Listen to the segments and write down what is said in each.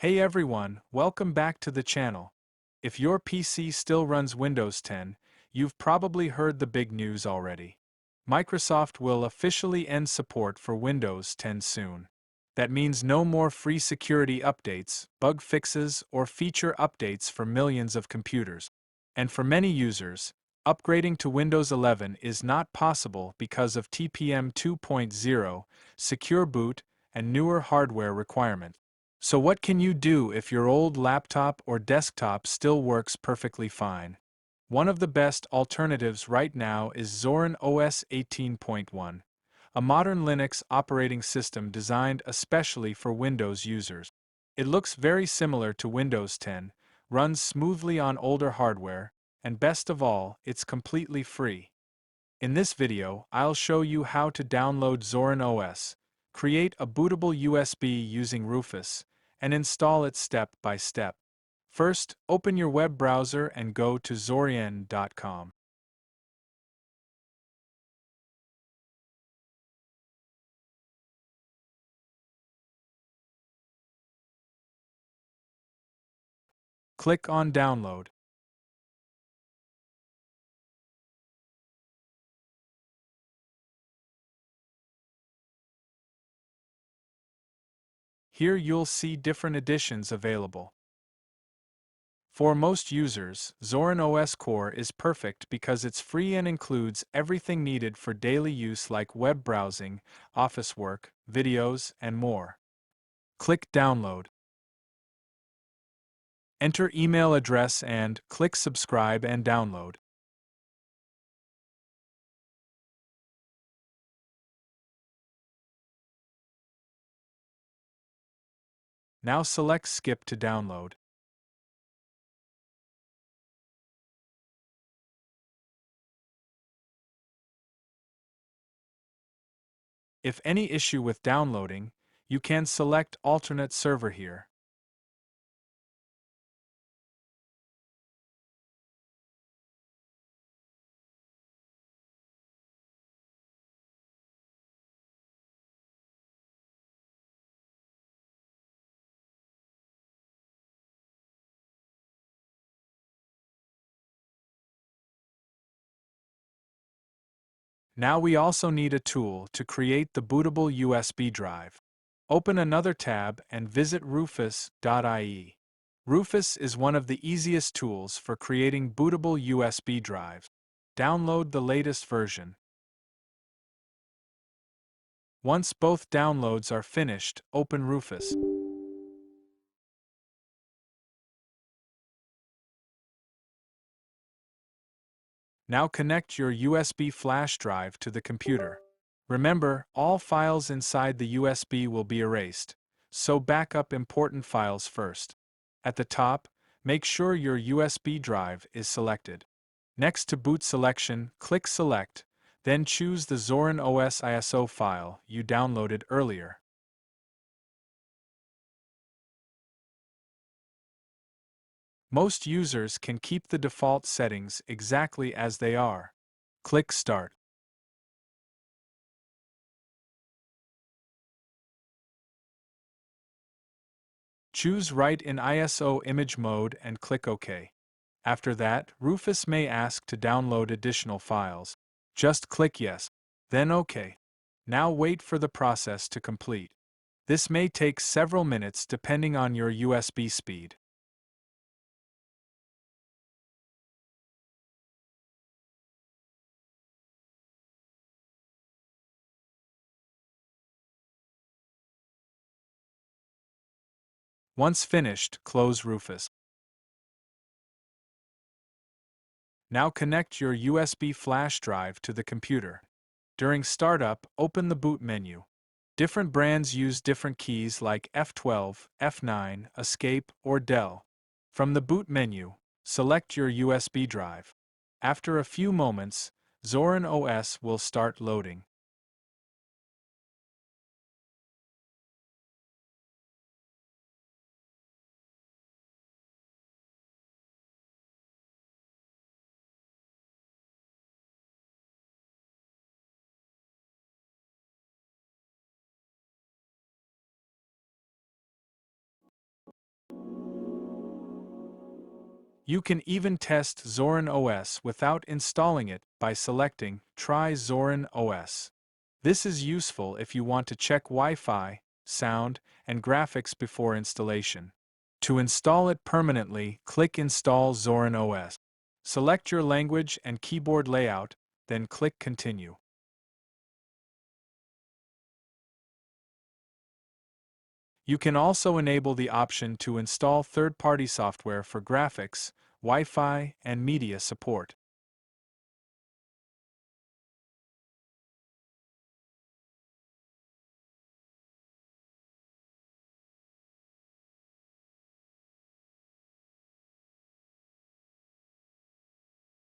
Hey everyone, welcome back to the channel. If your PC still runs Windows 10, you've probably heard the big news already. Microsoft will officially end support for Windows 10 soon. That means no more free security updates, bug fixes, or feature updates for millions of computers. And for many users, upgrading to Windows 11 is not possible because of TPM 2.0, secure boot, and newer hardware requirements. So what can you do if your old laptop or desktop still works perfectly fine? One of the best alternatives right now is Zorin OS 18.1, a modern Linux operating system designed especially for Windows users. It looks very similar to Windows 10, runs smoothly on older hardware, and best of all, it's completely free. In this video, I'll show you how to download Zorin OS, create a bootable USB using Rufus, and install it step by step. First, open your web browser and go to zorin.com. Click on Download. Here you'll see different editions available. For most users, Zorin OS Core is perfect because it's free and includes everything needed for daily use like web browsing, office work, videos, and more. Click Download. Enter email address and click Subscribe and Download. Now select Skip to download. If any issue with downloading, you can select Alternate Server here. Now we also need a tool to create the bootable USB drive. Open another tab and visit rufus.ie. Rufus is one of the easiest tools for creating bootable USB drives. Download the latest version. Once both downloads are finished, open Rufus. Now connect your USB flash drive to the computer. Remember, all files inside the USB will be erased, so back up important files first. At the top, make sure your USB drive is selected. Next to boot selection, click Select, then choose the Zorin OS ISO file you downloaded earlier. Most users can keep the default settings exactly as they are. Click Start. Choose Write in ISO image mode and click OK. After that, Rufus may ask to download additional files. Just click Yes, then OK. Now wait for the process to complete. This may take several minutes depending on your USB speed. Once finished, close Rufus. Now connect your USB flash drive to the computer. During startup, open the boot menu. Different brands use different keys like F12, F9, Escape, or Del. From the boot menu, select your USB drive. After a few moments, Zorin OS will start loading. You can even test Zorin OS without installing it by selecting Try Zorin OS. This is useful if you want to check Wi-Fi, sound, and graphics before installation. To install it permanently, click Install Zorin OS. Select your language and keyboard layout, then click Continue. You can also enable the option to install third-party software for graphics, Wi-Fi, and media support.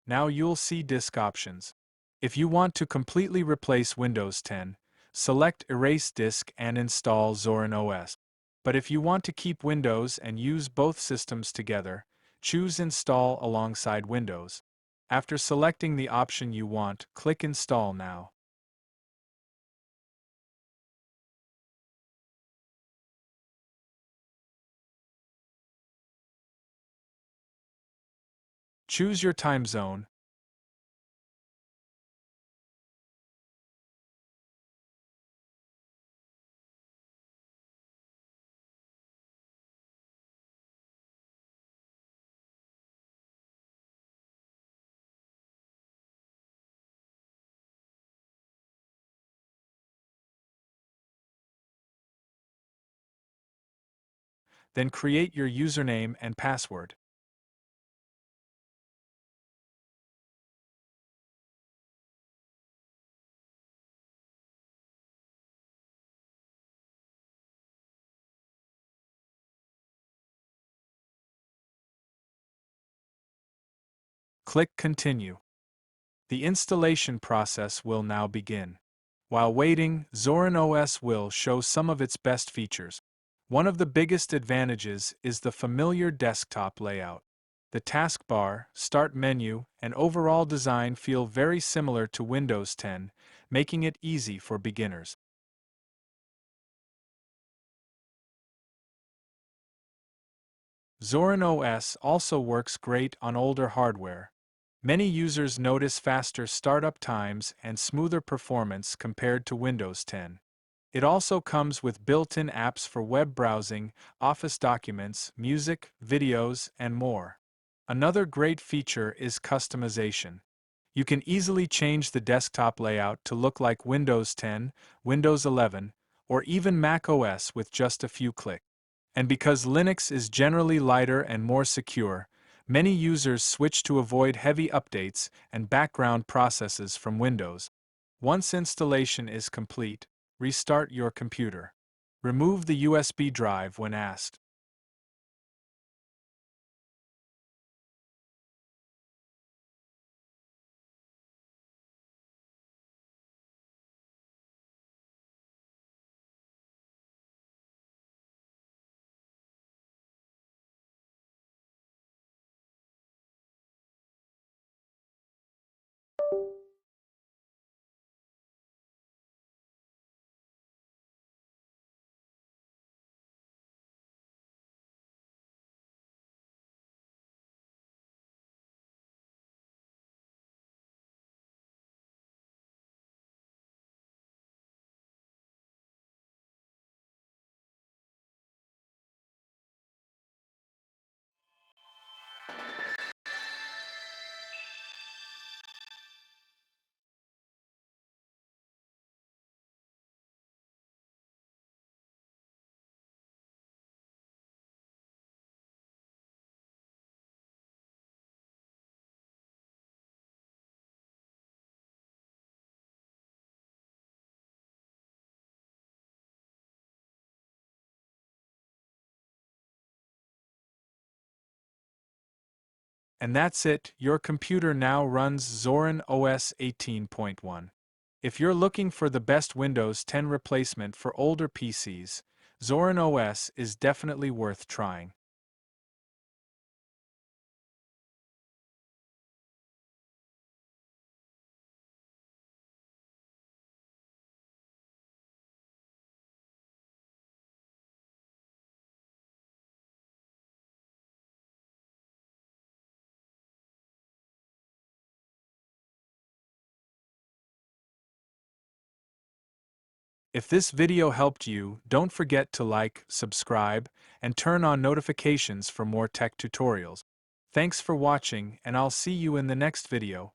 Now you'll see disk options. If you want to completely replace Windows 10, select Erase Disk and install Zorin OS. But if you want to keep Windows and use both systems together, choose Install alongside Windows. After selecting the option you want, click Install now. Choose your time zone. Then create your username and password. Click Continue. The installation process will now begin. While waiting, Zorin OS will show some of its best features. One of the biggest advantages is the familiar desktop layout. The taskbar, start menu, and overall design feel very similar to Windows 10, making it easy for beginners. Zorin OS also works great on older hardware. Many users notice faster startup times and smoother performance compared to Windows 10. It also comes with built-in apps for web browsing, Office documents, music, videos, and more. Another great feature is customization. You can easily change the desktop layout to look like Windows 10, Windows 11, or even Mac OS with just a few clicks. And because Linux is generally lighter and more secure, many users switch to avoid heavy updates and background processes from Windows. Once installation is complete, restart your computer. Remove the USB drive when asked. And that's it, your computer now runs Zorin OS 18.1. If you're looking for the best Windows 10 replacement for older PCs, Zorin OS is definitely worth trying. If this video helped you, don't forget to like, subscribe, and turn on notifications for more tech tutorials. Thanks for watching, and I'll see you in the next video.